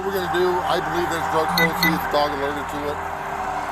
what we're going to do. I believe there's drug proceeds. The dog alerted to it.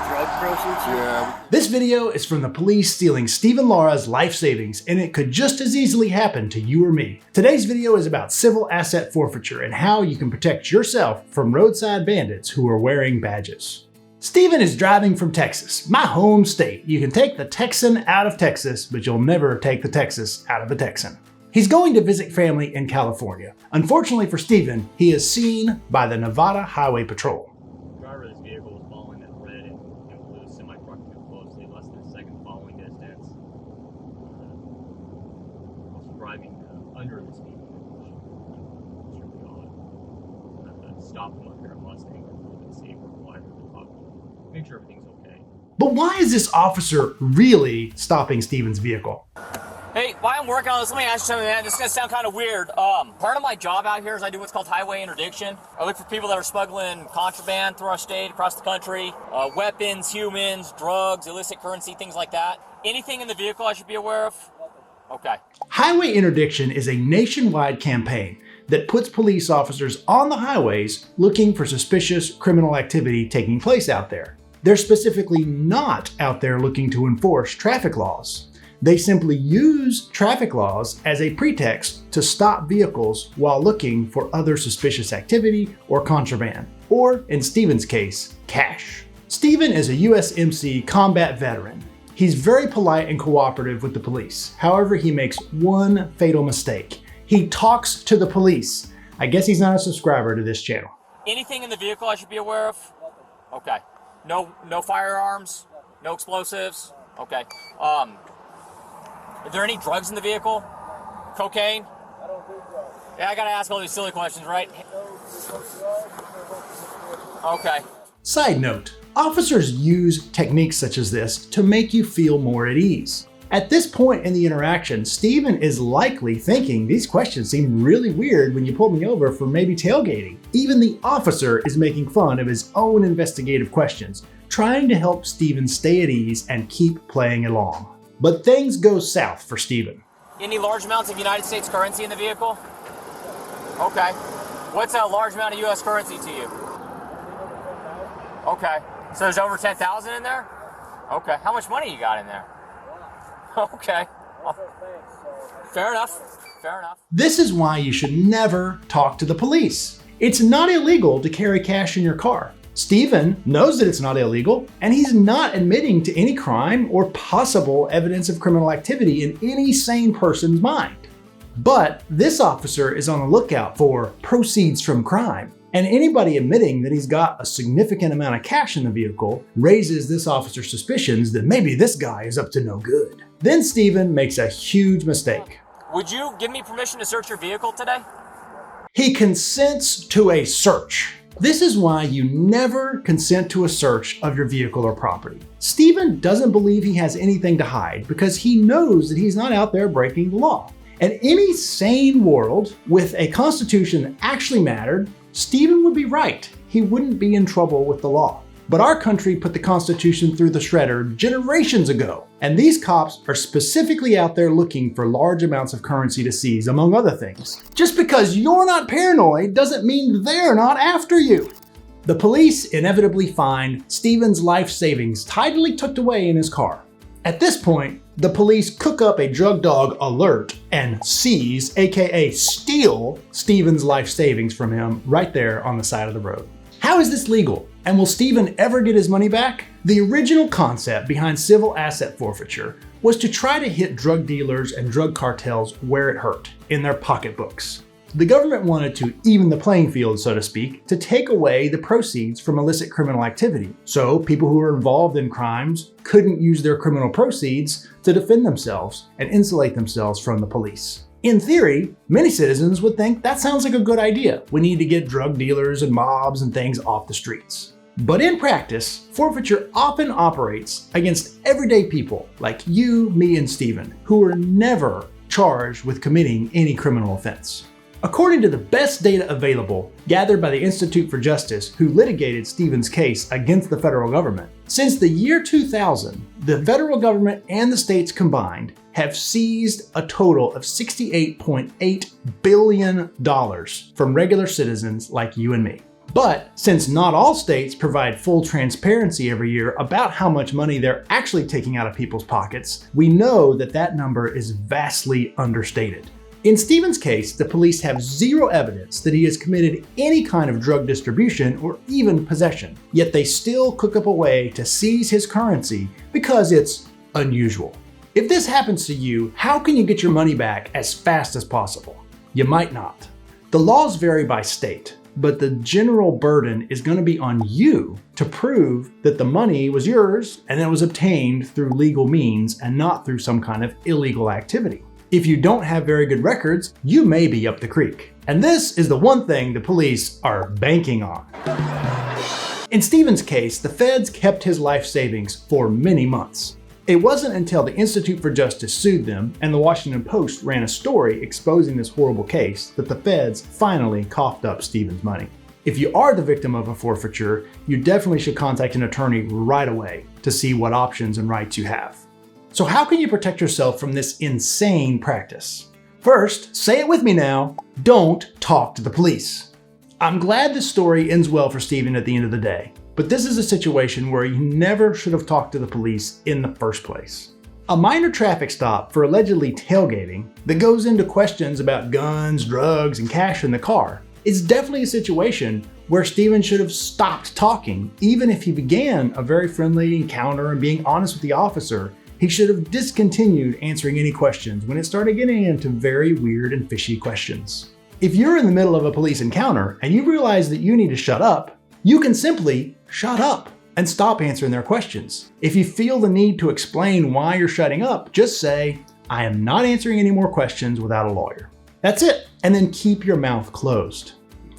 Drug proceeds? Yeah. This video is from the police stealing Stephen Lara's life savings, and it could just as easily happen to you or me. Today's video is about civil asset forfeiture and how you can protect yourself from roadside bandits who are wearing badges. Stephen is driving from Texas, my home state. You can take the Texan out of Texas, but you'll never take the Texas out of the Texan. He's going to visit family in California. Unfortunately for Stephen, he is seen by the Nevada Highway Patrol. The driver of this vehicle was following that red and blue semi-truck too closely, less than a second following distance. Was driving under the speed limit, which is really odd. Stopped him up here at Mustang, and see if we're alive at the top. Make sure everything's okay. But why is this officer really stopping Stephen's vehicle? Hey, while I'm working on this, let me ask you something, man. This is going to sound kind of weird. Part of my job out here is I do what's called highway interdiction. I look for people that are smuggling contraband through our state, across the country, weapons, humans, drugs, illicit currency, things like that. Anything in the vehicle I should be aware of? Okay. Highway interdiction is a nationwide campaign that puts police officers on the highways looking for suspicious criminal activity taking place out there. They're specifically not out there looking to enforce traffic laws. They simply use traffic laws as a pretext to stop vehicles while looking for other suspicious activity or contraband, or in Stephen's case, cash. Stephen is a USMC combat veteran. He's very polite and cooperative with the police. However, he makes one fatal mistake. He talks to the police. I guess he's not a subscriber to this channel. Anything in the vehicle I should be aware of? Okay. No firearms? No explosives? Okay. Are there any drugs in the vehicle? Cocaine? I don't think so. Yeah, I gotta ask all these silly questions, right? Okay. Side note, officers use techniques such as this to make you feel more at ease. At this point in the interaction, Stephen is likely thinking these questions seem really weird when you pulled me over for maybe tailgating. Even the officer is making fun of his own investigative questions, trying to help Stephen stay at ease and keep playing along. But things go south for Stephen. Any large amounts of United States currency in the vehicle? Okay. What's a large amount of U.S. currency to you? Okay. So there's over 10,000 in there? Okay. How much money you got in there? Okay. Fair enough. Fair enough. This is why you should never talk to the police. It's not illegal to carry cash in your car. Stephen knows that it's not illegal, and he's not admitting to any crime or possible evidence of criminal activity in any sane person's mind. But this officer is on the lookout for proceeds from crime, and anybody admitting that he's got a significant amount of cash in the vehicle raises this officer's suspicions that maybe this guy is up to no good. Then Stephen makes a huge mistake. Would you give me permission to search your vehicle today? He consents to a search. This is why you never consent to a search of your vehicle or property. Stephen doesn't believe he has anything to hide because he knows that he's not out there breaking the law. In any sane world with a constitution that actually mattered, Stephen would be right. He wouldn't be in trouble with the law. But our country put the Constitution through the shredder generations ago, and these cops are specifically out there looking for large amounts of currency to seize, among other things. Just because you're not paranoid doesn't mean they're not after you. The police inevitably find Stephen's life savings tidily tucked away in his car. At this point, the police cook up a drug dog alert and seize, aka steal, Stephen's life savings from him right there on the side of the road. How is this legal? And will Stephen ever get his money back? The original concept behind civil asset forfeiture was to try to hit drug dealers and drug cartels where it hurt, in their pocketbooks. The government wanted to even the playing field, so to speak, to take away the proceeds from illicit criminal activity. So people who were involved in crimes couldn't use their criminal proceeds to defend themselves and insulate themselves from the police. In theory, many citizens would think that sounds like a good idea. We need to get drug dealers and mobs and things off the streets. But in practice, forfeiture often operates against everyday people like you, me, and Stephen, who are never charged with committing any criminal offense. According to the best data available, gathered by the Institute for Justice, who litigated Stephen's case against the federal government, since the year 2000, the federal government and the states combined have seized a total of $68.8 billion from regular citizens like you and me. But since not all states provide full transparency every year about how much money they're actually taking out of people's pockets, we know that that number is vastly understated. In Stephen's case, the police have zero evidence that he has committed any kind of drug distribution or even possession, yet they still cook up a way to seize his currency because it's unusual. If this happens to you, how can you get your money back as fast as possible? You might not. The laws vary by state, but the general burden is going to be on you to prove that the money was yours and it was obtained through legal means and not through some kind of illegal activity. If you don't have very good records, you may be up the creek. And this is the one thing the police are banking on. In Stephen's case, the feds kept his life savings for many months. It wasn't until the Institute for Justice sued them and the Washington Post ran a story exposing this horrible case that the feds finally coughed up Stephen's money. If you are the victim of a forfeiture, you definitely should contact an attorney right away to see what options and rights you have. So how can you protect yourself from this insane practice? First, say it with me now, don't talk to the police. I'm glad this story ends well for Stephen at the end of the day, but this is a situation where you never should have talked to the police in the first place. A minor traffic stop for allegedly tailgating that goes into questions about guns, drugs, and cash in the car is definitely a situation where Stephen should have stopped talking, even if he began a very friendly encounter and being honest with the officer. He should have discontinued answering any questions when it started getting into very weird and fishy questions. If you're in the middle of a police encounter and you realize that you need to shut up, you can simply shut up and stop answering their questions. If you feel the need to explain why you're shutting up, just say, "I am not answering any more questions without a lawyer." That's it, and then keep your mouth closed.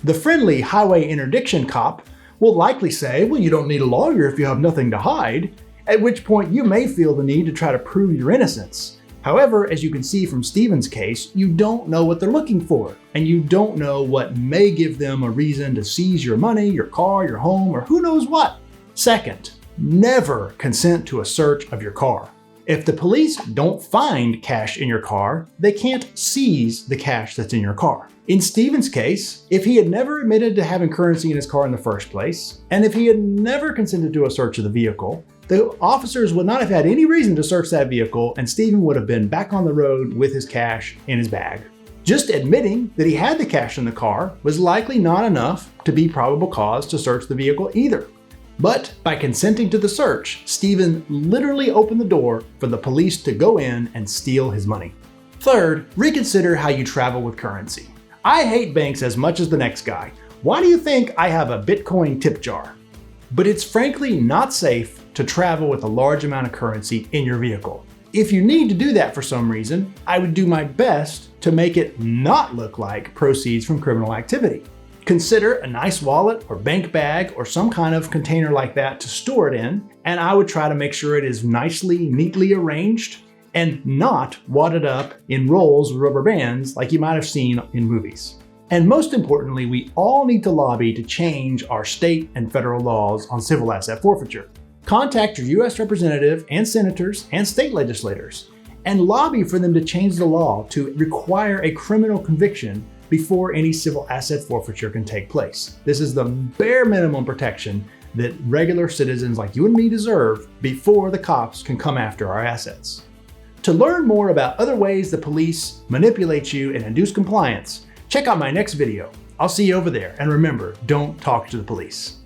The friendly highway interdiction cop will likely say, "Well, you don't need a lawyer if you have nothing to hide," at which point you may feel the need to try to prove your innocence. However, as you can see from Stephen's case, you don't know what they're looking for, and you don't know what may give them a reason to seize your money, your car, your home, or who knows what. Second, never consent to a search of your car. If the police don't find cash in your car, they can't seize the cash that's in your car. In Stephen's case, if he had never admitted to having currency in his car in the first place, and if he had never consented to a search of the vehicle, the officers would not have had any reason to search that vehicle, and Stephen would have been back on the road with his cash in his bag. Just admitting that he had the cash in the car was likely not enough to be probable cause to search the vehicle either. But by consenting to the search, Stephen literally opened the door for the police to go in and steal his money. Third, reconsider how you travel with currency. I hate banks as much as the next guy. Why do you think I have a Bitcoin tip jar? But it's frankly not safe to travel with a large amount of currency in your vehicle. If you need to do that for some reason, I would do my best to make it not look like proceeds from criminal activity. Consider a nice wallet or bank bag or some kind of container like that to store it in, and I would try to make sure it is nicely, neatly arranged and not wadded up in rolls of rubber bands like you might have seen in movies. And most importantly, we all need to lobby to change our state and federal laws on civil asset forfeiture. Contact your U.S. representative and senators and state legislators and lobby for them to change the law to require a criminal conviction before any civil asset forfeiture can take place. This is the bare minimum protection that regular citizens like you and me deserve before the cops can come after our assets. To learn more about other ways the police manipulate you and induce compliance, check out my next video. I'll see you over there, and remember, don't talk to the police.